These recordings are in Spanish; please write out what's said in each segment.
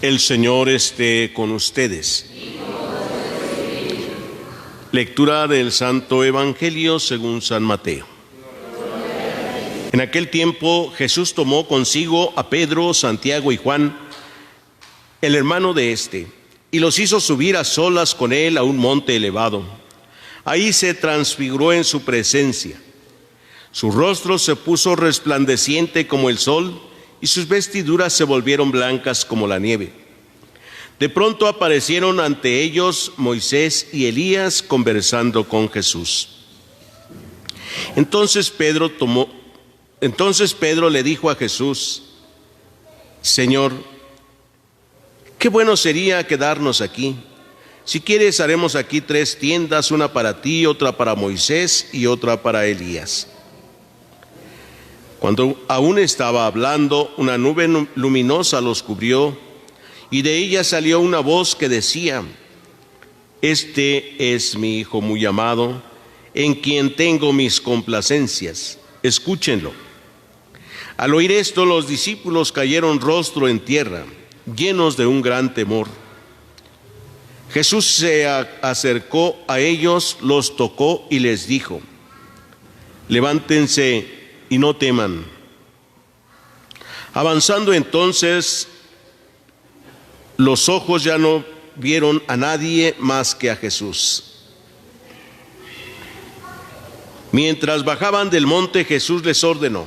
El Señor esté con ustedes. Lectura del Santo Evangelio según San Mateo. En aquel tiempo Jesús tomó consigo a Pedro, Santiago y Juan, el hermano de éste, y los hizo subir a solas con él a un monte elevado. Ahí se transfiguró en su presencia. Su rostro se puso resplandeciente como el sol, y sus vestiduras se volvieron blancas como la nieve. De pronto aparecieron ante ellos Moisés y Elías conversando con Jesús. Entonces Pedro le dijo a Jesús: Señor, qué bueno sería quedarnos aquí. Si quieres, haremos aquí 3 tiendas, una para ti, otra para Moisés y otra para Elías. Cuando aún estaba hablando, una nube luminosa los cubrió, y de ella salió una voz que decía: Este es mi Hijo muy amado, en quien tengo mis complacencias. Escúchenlo. Al oír esto, los discípulos cayeron rostro en tierra, llenos de un gran temor. Jesús se acercó a ellos, los tocó y les dijo: Levántense y no teman. Avanzando entonces, los ojos ya no vieron a nadie más que a Jesús. Mientras bajaban del monte, Jesús les ordenó: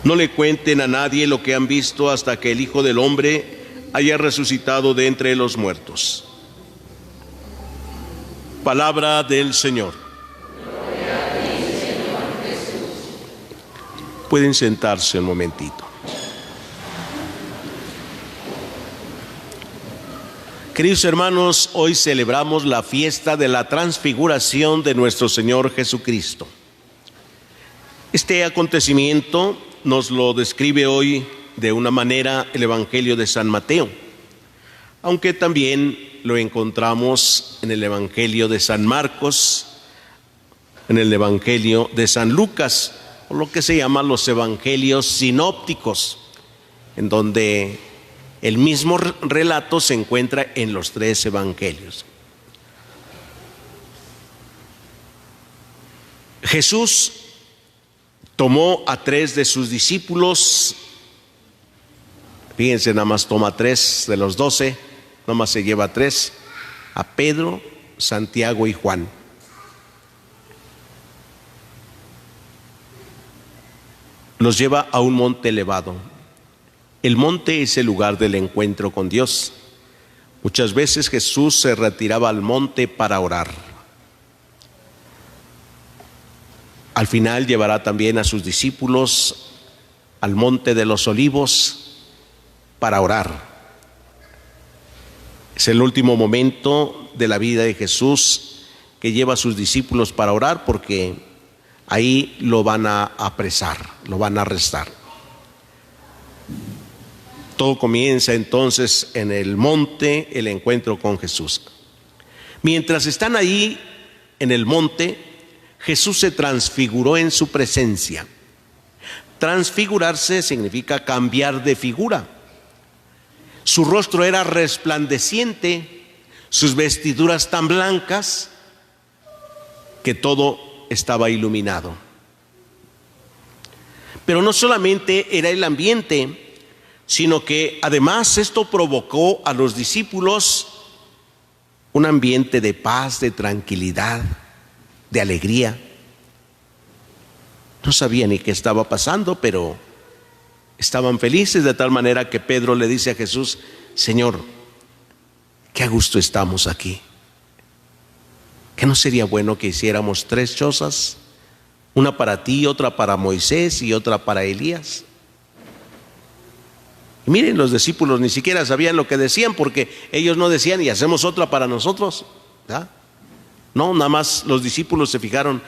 No le cuenten a nadie lo que han visto hasta que el Hijo del Hombre haya resucitado de entre los muertos. Palabra del Señor. Pueden sentarse un momentito. Queridos hermanos, hoy celebramos la fiesta de la transfiguración de nuestro Señor Jesucristo. Este acontecimiento nos lo describe hoy de una manera el Evangelio de San Mateo, aunque también lo encontramos en el Evangelio de San Marcos, en el Evangelio de San Lucas, o lo que se llama los evangelios sinópticos, en donde el mismo relato se encuentra en los 3 evangelios. Jesús tomó a 3 de sus discípulos. Fíjense, nada más toma 3 de los 12, nada más se lleva 3, a Pedro, Santiago y Juan. Los lleva a un monte elevado. El monte es el lugar del encuentro con Dios. Muchas veces Jesús se retiraba al monte para orar. Al final llevará también a sus discípulos al monte de los Olivos para orar. Es el último momento de la vida de Jesús que lleva a sus discípulos para orar, porque ahí lo van a apresar, lo van a arrestar. Todo comienza entonces en el monte, el encuentro con Jesús. Mientras están ahí en el monte, Jesús se transfiguró en su presencia. Transfigurarse significa cambiar de figura. Su rostro era resplandeciente, sus vestiduras tan blancas que todo estaba iluminado. Pero no solamente era el ambiente, sino que además esto provocó a los discípulos un ambiente de paz, de tranquilidad, de alegría. No sabían ni qué estaba pasando, pero estaban felices, de tal manera que Pedro le dice a Jesús: Señor, qué a gusto estamos aquí. ¿Qué no sería bueno que hiciéramos 3 chozas? Una para ti, otra para Moisés y otra para Elías. Y miren, los discípulos ni siquiera sabían lo que decían, porque ellos no decían: y hacemos otra para nosotros, ¿verdad? No, nada más los discípulos se fijaron: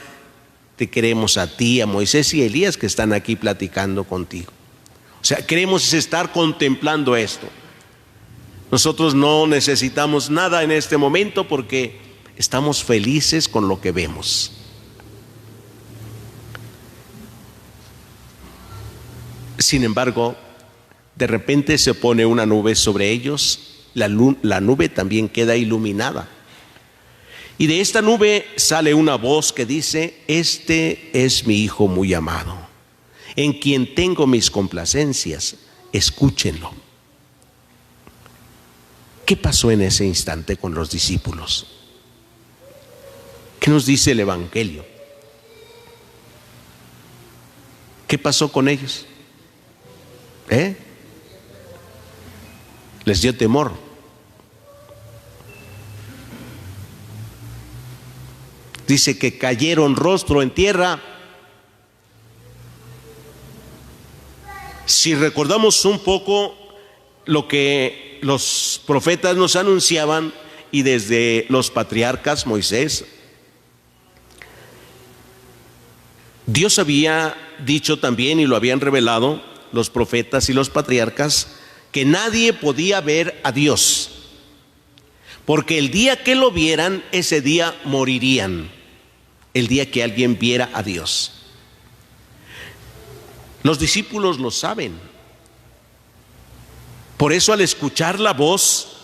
te queremos a ti, a Moisés y a Elías que están aquí platicando contigo. O sea, queremos estar contemplando esto. Nosotros no necesitamos nada en este momento porque estamos felices con lo que vemos. Sin embargo, De repente se pone una nube sobre ellos, la nube también queda iluminada. Y de esta nube sale una voz que dice: este es mi Hijo muy amado, en quien tengo mis complacencias, escúchenlo. ¿Qué pasó en ese instante con los discípulos? ¿Qué nos dice el Evangelio? ¿Qué pasó con ellos? Les dio temor. Dice que cayeron rostro en tierra. Si recordamos un poco lo que los profetas nos anunciaban, y desde los patriarcas, Moisés, Dios había dicho también, y lo habían revelado los profetas y los patriarcas, que nadie podía ver a Dios, porque el día que lo vieran, ese día morirían. El día que alguien viera a Dios. Los discípulos lo saben. Por eso, al escuchar la voz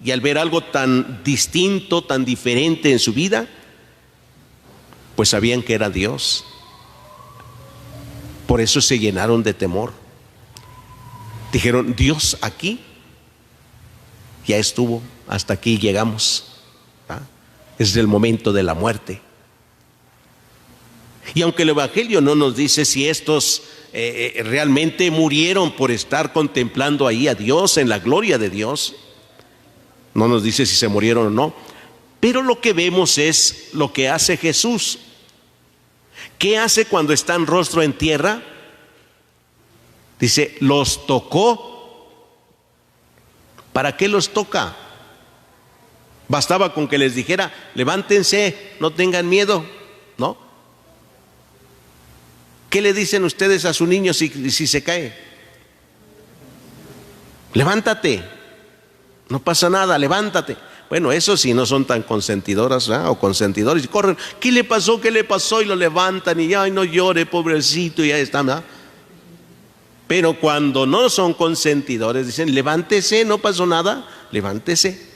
y al ver algo tan distinto, tan diferente en su vida, pues sabían que era Dios. Por eso se llenaron de temor. Dijeron: Dios aquí, ya estuvo, hasta aquí llegamos. Es el momento de la muerte. Y aunque el Evangelio no nos dice si estos realmente murieron por estar contemplando ahí a Dios, en la gloria de Dios, no nos dice si se murieron o no, pero lo que vemos es lo que hace Jesús. ¿Qué hace cuando están rostro en tierra? Dice: los tocó. ¿Para qué los toca? Bastaba con que les dijera: levántense, no tengan miedo, ¿no? ¿Qué le dicen ustedes a su niño si se cae? Levántate, no pasa nada, levántate. Bueno, eso sí, no son tan consentidoras, ¿verdad? O consentidores, y corren: ¿qué le pasó? ¿Qué le pasó? Y lo levantan y ay, no llore, pobrecito, y ahí está, ¿verdad? Pero cuando no son consentidores, dicen: levántese, no pasó nada, levántese.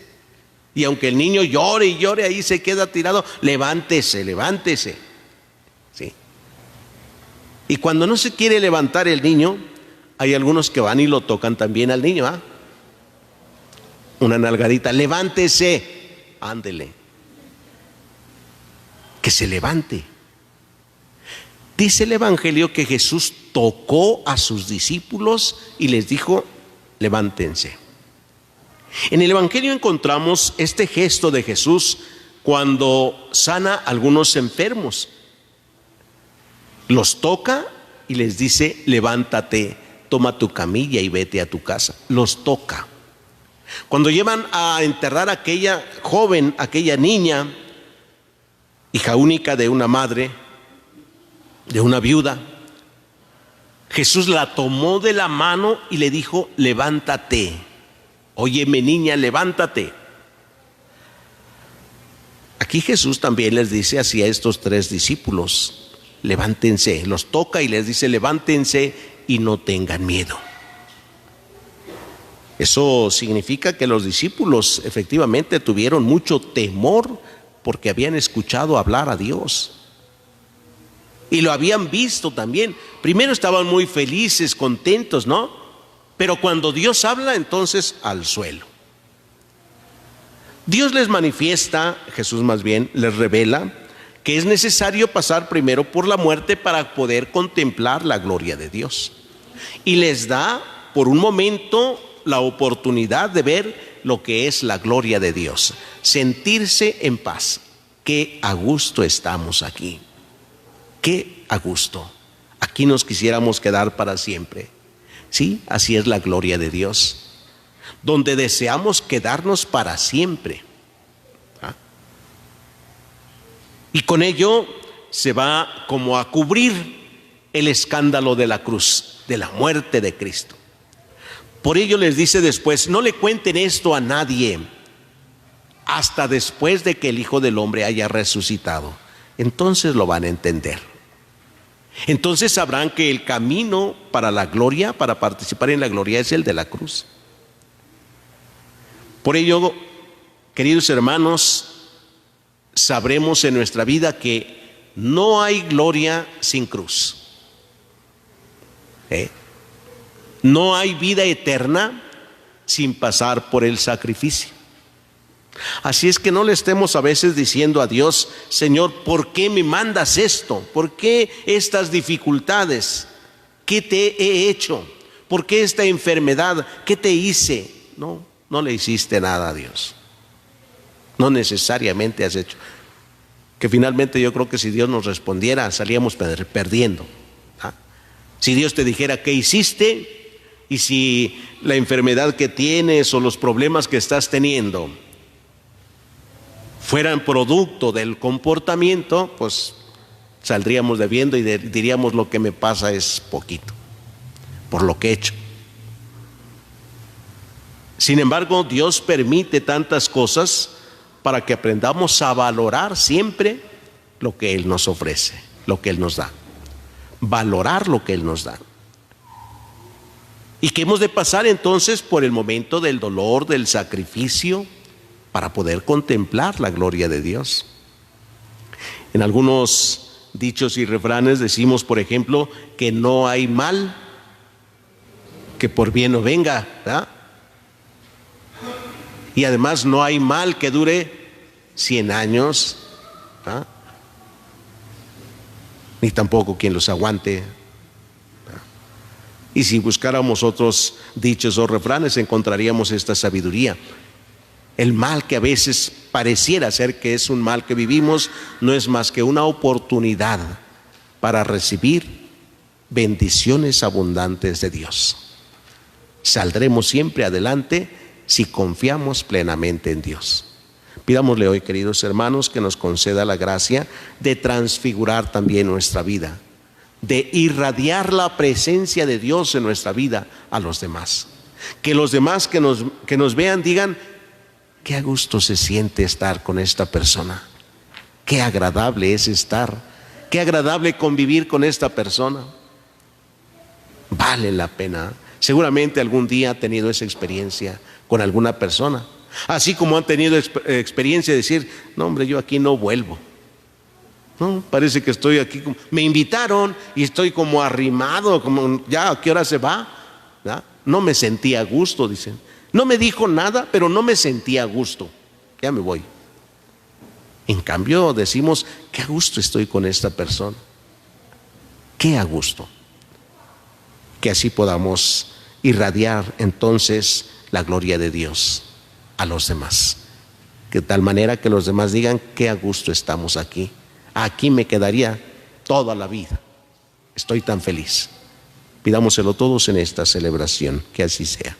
Y aunque el niño llore y llore, ahí se queda tirado: levántese, levántese. ¿Sí? Y cuando no se quiere levantar el niño, hay algunos que van y lo tocan también al niño, ¿ah? Una nalgadita: levántese, ándele, que se levante. Dice el Evangelio que Jesús tocó a sus discípulos y les dijo: levántense. En el Evangelio encontramos este gesto de Jesús cuando sana a algunos enfermos. Los toca y les dice: levántate, toma tu camilla y vete a tu casa. Los toca. Cuando llevan a enterrar a aquella joven, aquella niña, hija única de una madre, de una viuda, Jesús la tomó de la mano y le dijo: levántate. Óyeme, niña, levántate. Aquí Jesús también les dice así a estos tres discípulos: levántense. Los toca y les dice: levántense y no tengan miedo. Eso significa que los discípulos efectivamente tuvieron mucho temor porque habían escuchado hablar a Dios y lo habían visto también. Primero estaban muy felices, contentos, ¿no? Pero cuando Dios habla, entonces al suelo. Dios les manifiesta, Jesús más bien les revela, que es necesario pasar primero por la muerte para poder contemplar la gloria de Dios. Y les da por un momento la oportunidad de ver lo que es la gloria de Dios, sentirse en paz. Qué a gusto estamos aquí, qué a gusto. Aquí nos quisiéramos quedar para siempre. Sí, así es la gloria de Dios, donde deseamos quedarnos para siempre. Y con ello se va como a cubrir el escándalo de la cruz, de la muerte de Cristo. Por ello les dice después: no le cuenten esto a nadie hasta después de que el Hijo del Hombre haya resucitado. Entonces lo van a entender. Entonces sabrán que el camino para la gloria, para participar en la gloria, es el de la cruz. Por ello, queridos hermanos, sabremos en nuestra vida que no hay gloria sin cruz. No hay vida eterna sin pasar por el sacrificio. Así es que no le estemos a veces diciendo a Dios: Señor, ¿por qué me mandas esto? ¿Por qué estas dificultades? ¿Qué te he hecho? ¿Por qué esta enfermedad? ¿Qué te hice? No le hiciste nada a Dios. No necesariamente has hecho. Que finalmente yo creo que si Dios nos respondiera, salíamos perdiendo. Si Dios te dijera qué hiciste, y si la enfermedad que tienes o los problemas que estás teniendo fueran producto del comportamiento, pues saldríamos debiendo y diríamos: lo que me pasa es poquito por lo que he hecho. Sin embargo, Dios permite tantas cosas para que aprendamos a valorar siempre lo que Él nos ofrece, lo que Él nos da. Valorar lo que Él nos da. Y que hemos de pasar entonces por el momento del dolor, del sacrificio, para poder contemplar la gloria de Dios. En algunos dichos y refranes decimos, por ejemplo, que no hay mal que por bien no venga, ¿verdad? Y además no hay mal que dure 100 años, ¿verdad? Ni tampoco quien los aguante, ¿verdad? Y si buscáramos otros dichos o refranes, encontraríamos esta sabiduría. El mal que a veces pareciera ser que es un mal que vivimos, no es más que una oportunidad para recibir bendiciones abundantes de Dios. Saldremos siempre adelante si confiamos plenamente en Dios. Pidámosle hoy, queridos hermanos, que nos conceda la gracia de transfigurar también nuestra vida, de irradiar la presencia de Dios en nuestra vida a los demás. Que los demás que nos vean digan: qué a gusto se siente estar con esta persona, qué agradable es estar, qué agradable convivir con esta persona. Vale la pena. Seguramente algún día ha tenido esa experiencia con alguna persona, así como han tenido experiencia de decir: no, hombre, yo aquí no vuelvo. No, parece que estoy aquí, me invitaron y estoy como arrimado, como ya, ¿a qué hora se va? ¿Ya? No me sentí a gusto, dicen. No me dijo nada, pero no me sentí a gusto. Ya me voy. En cambio decimos: qué a gusto estoy con esta persona. Qué a gusto. Que así podamos irradiar entonces la gloria de Dios a los demás. De tal manera que los demás digan: qué a gusto estamos aquí. Aquí me quedaría toda la vida. Estoy tan feliz. Pidámoselo todos en esta celebración. Que así sea.